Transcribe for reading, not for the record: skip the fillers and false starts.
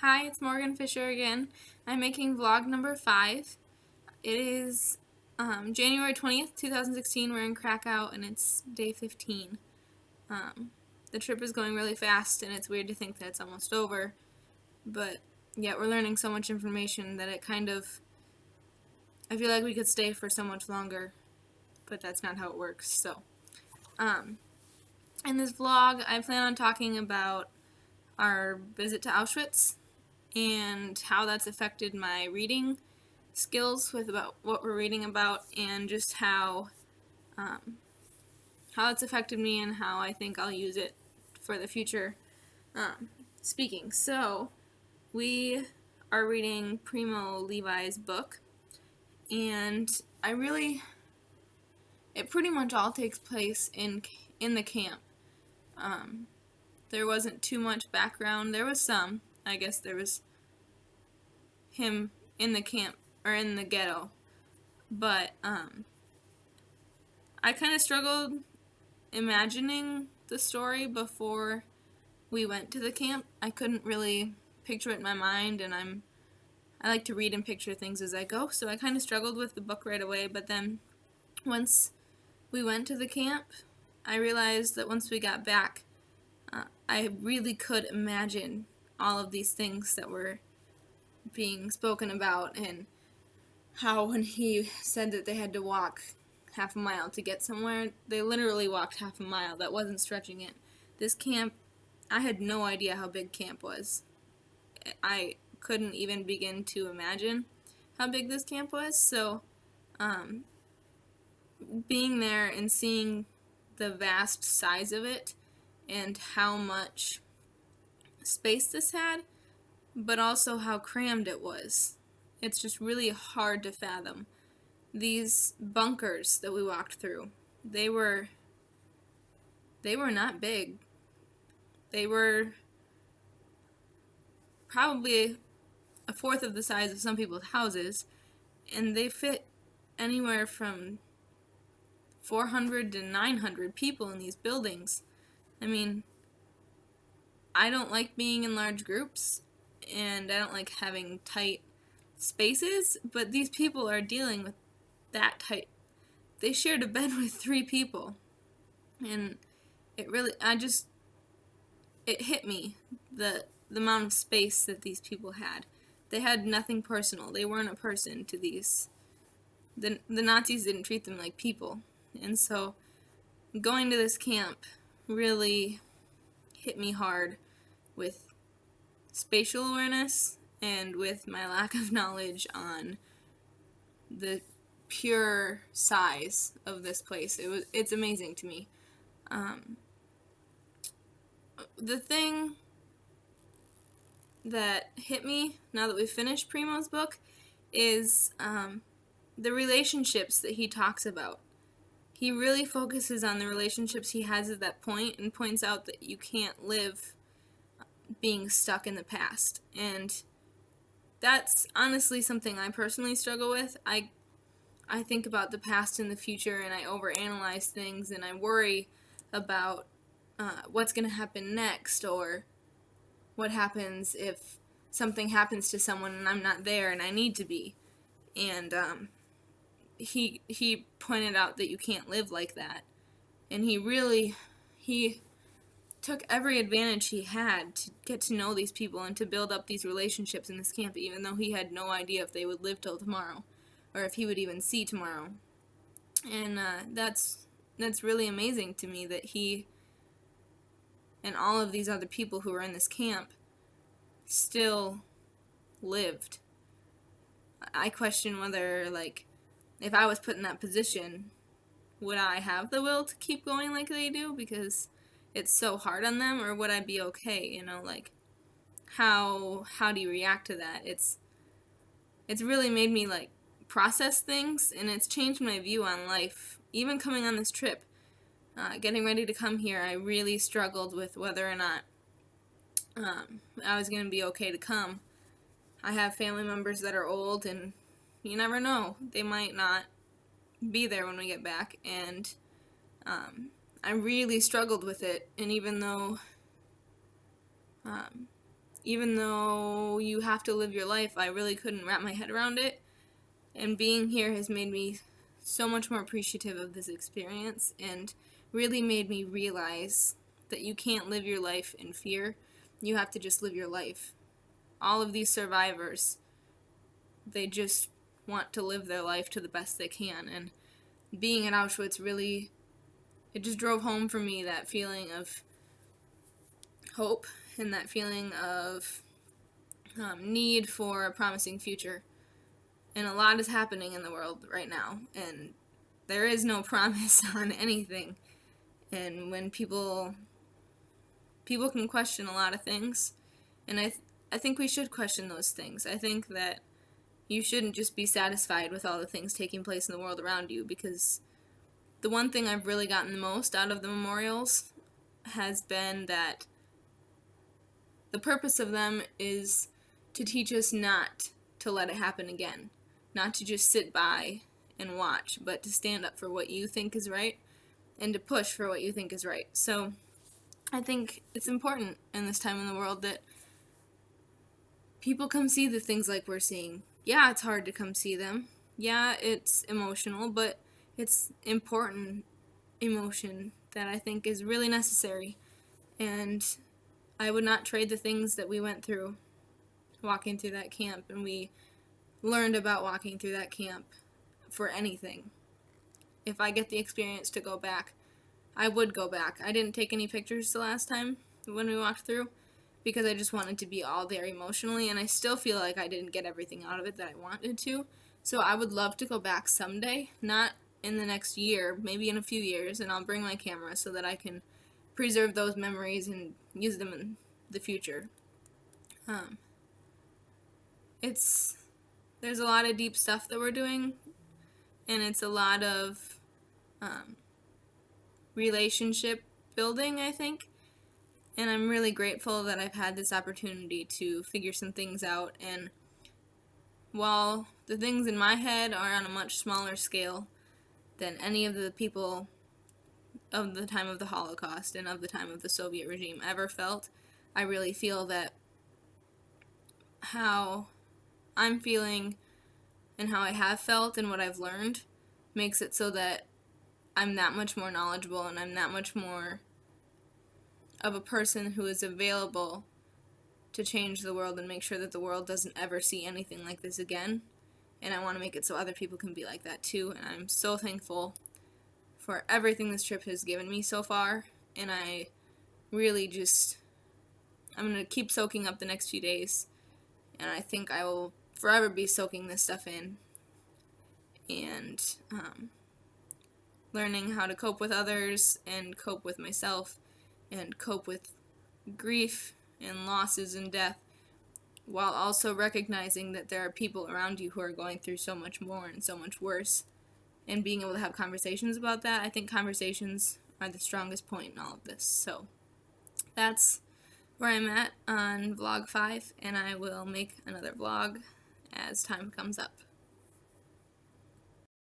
Hi, it's Morgan Fischer again. I'm making vlog number 5. It is January 20th, 2016. We're in Krakow and it's day 15. The trip is going really fast and it's weird to think that it's almost over, but yet we're learning so much information that I feel like we could stay for so much longer, but that's not how it works. So, in this vlog, I plan on talking about our visit to Auschwitz and how that's affected my reading skills with about what we're reading about, and just how it's affected me and how I think I'll use it for the future speaking. So we are reading Primo Levi's book, and it pretty much all takes place in the camp. There wasn't too much background. There was some. I guess there was him in the camp or in the ghetto, but I kind of struggled imagining the story before we went to the camp. I couldn't really picture it in my mind, and I like to read and picture things as I go, so I kind of struggled with the book right away. But then once we went to the camp, I realized that once we got back, I really could imagine all of these things that were being spoken about, and how when he said that they had to walk half a mile to get somewhere, they literally walked half a mile. That wasn't stretching it. This camp, I had no idea how big camp was. I couldn't even begin to imagine how big this camp was. So being there and seeing the vast size of it and how much space this had, but also how crammed it was, it's just really hard to fathom. These bunkers that we walked through, they were not big. They were probably a fourth of the size of some people's houses, and they fit anywhere from 400 to 900 people in these buildings. I mean, I don't like being in large groups, and I don't like having tight spaces, but these people are dealing with that tight. They shared a bed with 3 people, and it hit me, the amount of space that these people had. They had nothing personal. They weren't a person to these. The Nazis didn't treat them like people. And so going to this camp really hit me hard with spatial awareness and with my lack of knowledge on the pure size of this place. It's amazing to me. The thing that hit me now that we've finished Primo's book is the relationships that he talks about. He really focuses on the relationships he has at that point and points out that you can't live being stuck in the past. And that's honestly something I personally struggle with. I think about the past and the future, and I overanalyze things, and I worry about what's going to happen next, or what happens if something happens to someone and I'm not there and I need to be. And he pointed out that you can't live like that, and he took every advantage he had to get to know these people and to build up these relationships in this camp, even though he had no idea if they would live till tomorrow or if he would even see tomorrow. And that's really amazing to me, that he and all of these other people who were in this camp still lived. I question whether, like, if I was put in that position, would I have the will to keep going like they do because it's so hard on them, or would I be okay? Like, how do you react to that? It's really made me, like, process things, and it's changed my view on life. Even coming on this trip, getting ready to come here, I really struggled with whether or not I was going to be okay to come. I have family members that are old, and you never know. They might not be there when we get back, and I really struggled with it. And even though even though you have to live your life, I really couldn't wrap my head around it. And being here has made me so much more appreciative of this experience and really made me realize that you can't live your life in fear. You have to just live your life. All of these survivors, they just want to live their life to the best they can. And being at Auschwitz really, it just drove home for me that feeling of hope and that feeling of need for a promising future. And a lot is happening in the world right now, and there is no promise on anything. And when people can question a lot of things, and I think we should question those things. I think that you shouldn't just be satisfied with all the things taking place in the world around you, because the one thing I've really gotten the most out of the memorials has been that the purpose of them is to teach us not to let it happen again. Not to just sit by and watch, but to stand up for what you think is right and to push for what you think is right. So I think it's important in this time in the world that people come see the things like we're seeing. Yeah, it's hard to come see them. Yeah, it's emotional, but it's important emotion that I think is really necessary. And I would not trade the things that we went through walking through that camp, and we learned about walking through that camp, for anything. If I get the experience to go back, I would go back. I didn't take any pictures the last time when we walked through because I just wanted to be all there emotionally, and I still feel like I didn't get everything out of it that I wanted to. So I would love to go back someday, not in the next year, maybe in a few years, and I'll bring my camera so that I can preserve those memories and use them in the future. There's a lot of deep stuff that we're doing, and it's a lot of relationship building, I think, and I'm really grateful that I've had this opportunity to figure some things out. And while the things in my head are on a much smaller scale than any of the people of the time of the Holocaust and of the time of the Soviet regime ever felt, I really feel that how I'm feeling and how I have felt and what I've learned makes it so that I'm that much more knowledgeable and I'm that much more of a person who is available to change the world and make sure that the world doesn't ever see anything like this again. And I want to make it so other people can be like that too. And I'm so thankful for everything this trip has given me so far. And I really I'm going to keep soaking up the next few days. And I think I will forever be soaking this stuff in. And learning how to cope with others and cope with myself and cope with grief and losses and death, while also recognizing that there are people around you who are going through so much more and so much worse, and being able to have conversations about that. I think conversations are the strongest point in all of this. So that's where I'm at on vlog 5, and I will make another vlog as time comes up.